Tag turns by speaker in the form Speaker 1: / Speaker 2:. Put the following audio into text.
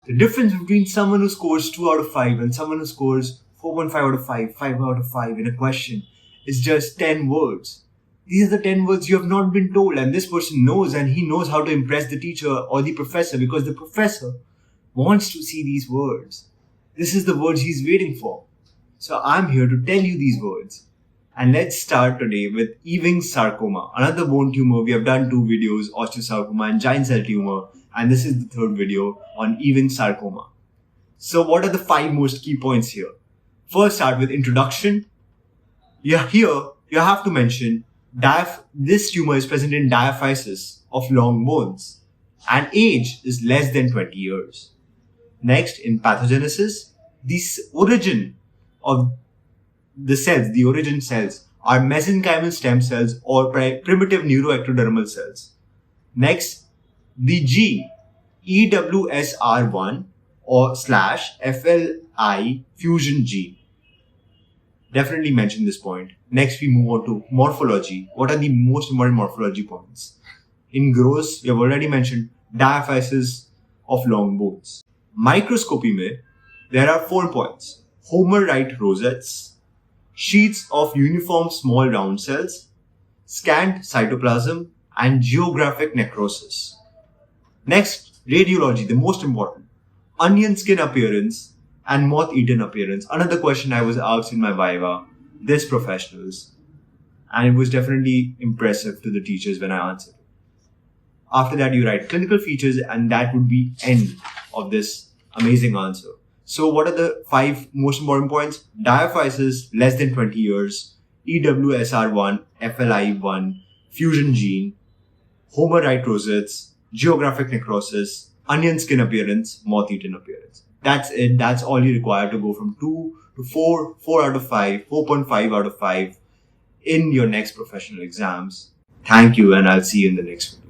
Speaker 1: The difference between someone who scores 2 out of 5 and someone who scores 4.5 out of 5, 5 out of 5 in a question is just 10 words. These are the 10 words you have not been told, and this person knows, and he knows how to impress the teacher or the professor because the professor wants to see these words. This is the words he's waiting for. So I'm here to tell you these words. And let's start today with Ewing Sarcoma, another bone tumor. We have done 2 videos, osteosarcoma and giant cell tumor, and this is the 3rd video on Ewing Sarcoma. So what are the 5 most key points here? First, start with introduction. Here you have to mention this tumor is present in diaphysis of long bones and age is less than 20 years. Next, in pathogenesis, the origin of the cells, the origin cells, are mesenchymal stem cells or primitive neuroectodermal cells. Next, the gene EWSR1 or /FLI fusion gene. Definitely mention this point. Next, we move on to morphology. What are the most important morphology points? In gross, we have already mentioned diaphysis of long bones. Microscopy mein, there are 4 points. Homer-right rosettes, sheets of uniform small round cells, scant cytoplasm, and geographic necrosis. Next, radiology, the most important. Onion skin appearance and moth-eaten appearance. Another question I was asked in my viva, this professionals, and it was definitely impressive to the teachers when I answered. After that, you write clinical features, and that would be end of this amazing answer. So what are the 5 most important points? Diaphysis, less than 20 years, EWSR1, FLI1, fusion gene, Homer-right rosettes, geographic necrosis, onion skin appearance, moth-eaten appearance. That's it. That's all you require to go from 2 to 4, 4 out of 5, 4.5 out of 5 in your next professional exams. Thank you, and I'll see you in the next video.